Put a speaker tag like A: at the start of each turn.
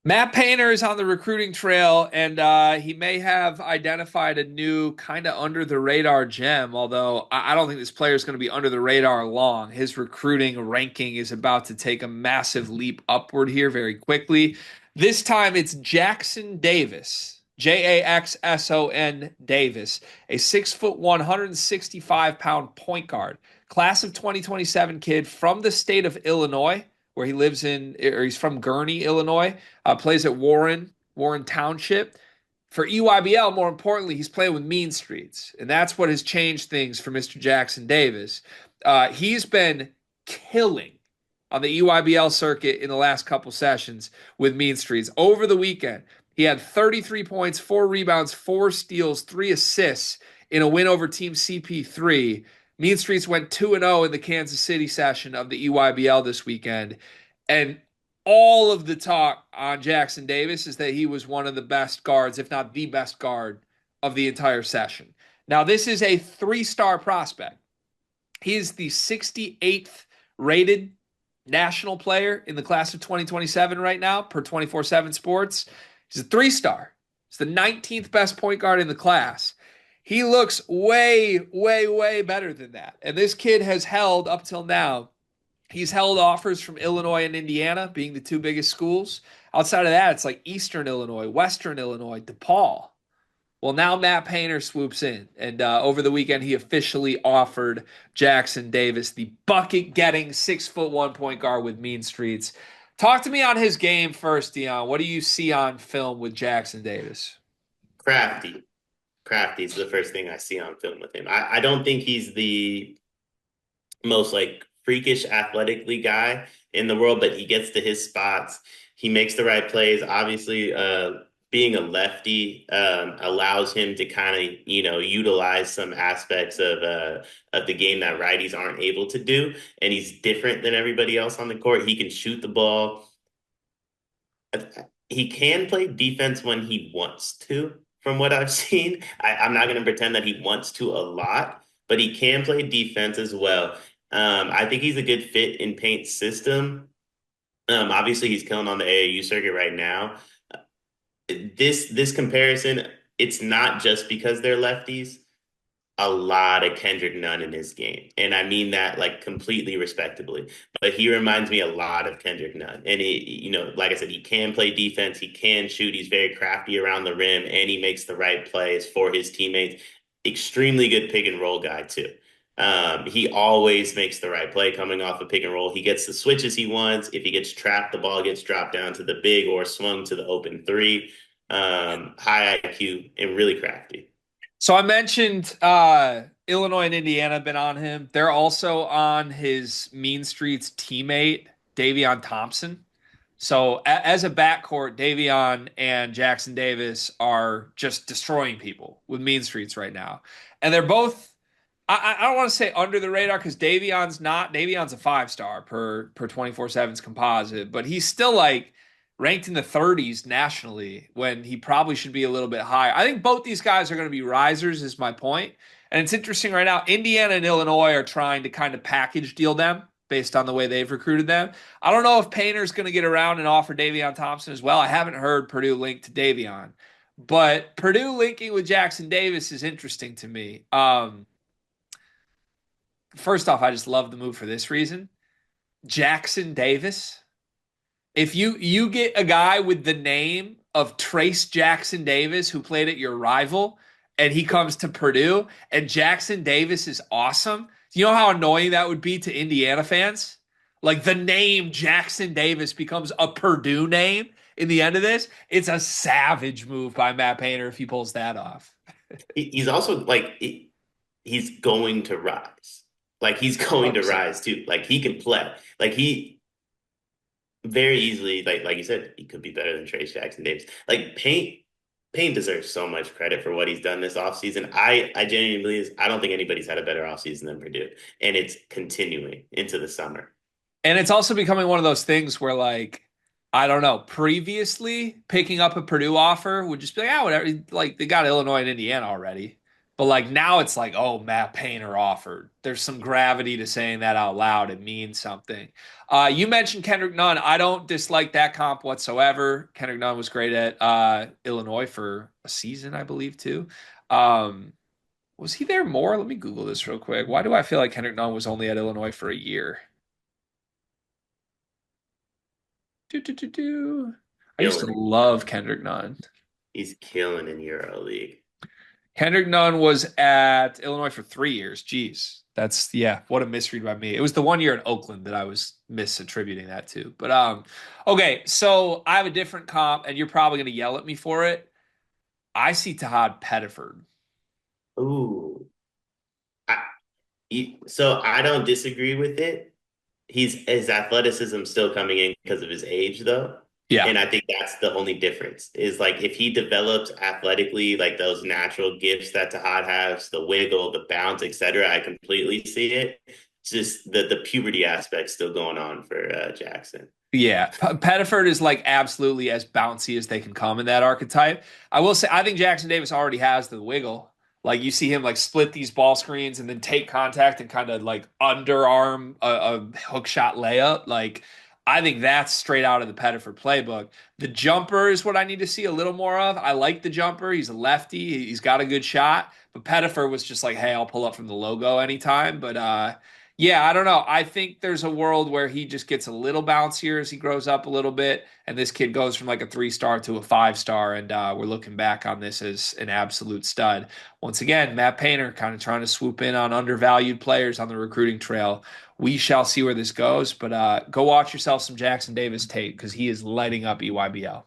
A: Matt Painter is on the recruiting trail, and he may have identified a new kind of under the radar gem. Although I don't think this player is going to be under the radar long. His recruiting ranking is about to take a massive leap upward here very quickly. This time it's Jaxson Davis, Jaxson Davis, a 6'1", 165-pound point guard, class of 2027 kid from the state of Illinois, where he lives in, or he's from Gurnee, Illinois. Plays at Warren Township. For EYBL, more importantly, he's playing with Mean Streets, and that's what has changed things for Mr. Jaxson Davis. He's been killing on the EYBL circuit in the last couple sessions with Mean Streets. Over the weekend, he had 33 points, 4 rebounds, 4 steals, 3 assists in a win over Team CP3. Mean Streets went 2-0 in the Kansas City session of the EYBL this weekend. And all of the talk on Jaxson Davis is that he was one of the best guards, if not the best guard of the entire session. Now, this is a 3-star prospect. He is the 68th rated national player in the class of 2027 right now per 24/7 Sports. He's a 3-star. He's the 19th best point guard in the class. He looks way, way, way better than that. And this kid has held up till now. He's held offers from Illinois and Indiana, being the two biggest schools. Outside of that, it's like Eastern Illinois, Western Illinois, DePaul. Well, now Matt Painter swoops in, and over the weekend he officially offered Jaxson Davis the bucket-getting 6'1" point guard with Mean Streets. Talk to me on his game first, Dion. What do you see on film with Jaxson Davis?
B: Crafty. Crafty is the first thing I see on film with him. I don't think he's the most like freakish athletically guy in the world, but he gets to his spots. He makes the right plays. Obviously, being a lefty allows him to kind of utilize some aspects of the game that righties aren't able to do, and he's different than everybody else on the court. He can shoot the ball. He can play defense when he wants to, from what I've seen. I'm not going to pretend that he wants to a lot, but he can play defense as well. I think he's a good fit in Paint's system. Obviously, he's killing on the AAU circuit right now. This comparison, it's not just because they're lefties. A lot of Kendrick Nunn in his game, and I mean that like completely respectably. But he reminds me a lot of Kendrick Nunn, and like I said, he can play defense, he can shoot, he's very crafty around the rim, and he makes the right plays for his teammates. Extremely good pick and roll guy too. He always makes the right play coming off a pick and roll. He gets the switches he wants. If he gets trapped, the ball gets dropped down to the big or swung to the open three. High IQ and really crafty.
A: So I mentioned Illinois and Indiana have been on him. They're also on his Mean Streets teammate, Davion Thompson. So as a backcourt, Davion and Jaxson Davis are just destroying people with Mean Streets right now. And they're both, I don't want to say under the radar because Davion's not. Davion's a 5-star per 24/7's composite, but he's still like ranked in the 30s nationally when he probably should be a little bit higher. I think both these guys are going to be risers, is my point. And it's interesting right now, Indiana and Illinois are trying to kind of package deal them based on the way they've recruited them. I don't know if Painter's going to get around and offer Davion Thompson as well. I haven't heard Purdue link to Davion, but Purdue linking with Jaxson Davis is interesting to me. First off, I just love the move for this reason. Jaxson Davis, if you get a guy with the name of Trace Jaxson Davis who played at your rival and he comes to Purdue and Jaxson Davis is awesome, do you know how annoying that would be to Indiana fans? Like the name Jaxson Davis becomes a Purdue name in the end of this. It's a savage move by Matt Painter if he pulls that off.
B: He's also like he's going to rise. Like he's going to
A: 100%.
B: rise too. Like he can play. Like he very easily, like you said, he could be better than Trace Jackson Davis. Like Paint deserves so much credit for what he's done this offseason. I genuinely believe I don't think anybody's had a better offseason than Purdue. And it's continuing into the summer.
A: And it's also becoming one of those things where, like, I don't know, previously picking up a Purdue offer would just be like, ah, whatever. Like, they got Illinois and Indiana already. But like now it's like, oh, Matt Painter offered. There's some gravity to saying that out loud. It means something. You mentioned Kendrick Nunn. I don't dislike that comp whatsoever. Kendrick Nunn was great at Illinois for a season, I believe, too. Um, was he there more? Let me Google this real quick. Why do I feel like Kendrick Nunn was only at Illinois for a year? Do, do, do, do. I used to
B: Killing it.
A: love Kendrick Nunn.
B: He's killing in Euro League.
A: Kendrick Nunn was at Illinois for 3 years. Jeez. That's yeah, what a misread by me. It was the 1 year in Oakland that I was misattributing that to. But okay, so I have a different comp, and you're probably gonna yell at me for it. I see Tahad Pettiford.
B: Ooh. I, so I don't disagree with it. His athleticism still coming in because of his age though.
A: Yeah.
B: And I think that's the only difference is like if he develops athletically, like those natural gifts that Tahad has, the wiggle, the bounce, etc. I completely see it. It's just the puberty aspect still going on for Jaxson.
A: Yeah, Pettiford is like absolutely as bouncy as they can come in that archetype. I will say, I think Jaxson Davis already has the wiggle. Like you see him like split these ball screens and then take contact and kind of like underarm a hook shot layup. Like I think that's straight out of the Pettiford playbook. The jumper is what I need to see a little more of. I like the jumper. He's a lefty. He's got a good shot. But Pettiford was just like, hey, I'll pull up from the logo anytime. But yeah, I don't know. I think there's a world where he just gets a little bouncier as he grows up a little bit, and this kid goes from like a 3 star to a 5 star, and we're looking back on this as an absolute stud. Once again, Matt Painter kind of trying to swoop in on undervalued players on the recruiting trail. We shall see where this goes, but go watch yourself some Jaxson Davis tape because he is lighting up EYBL.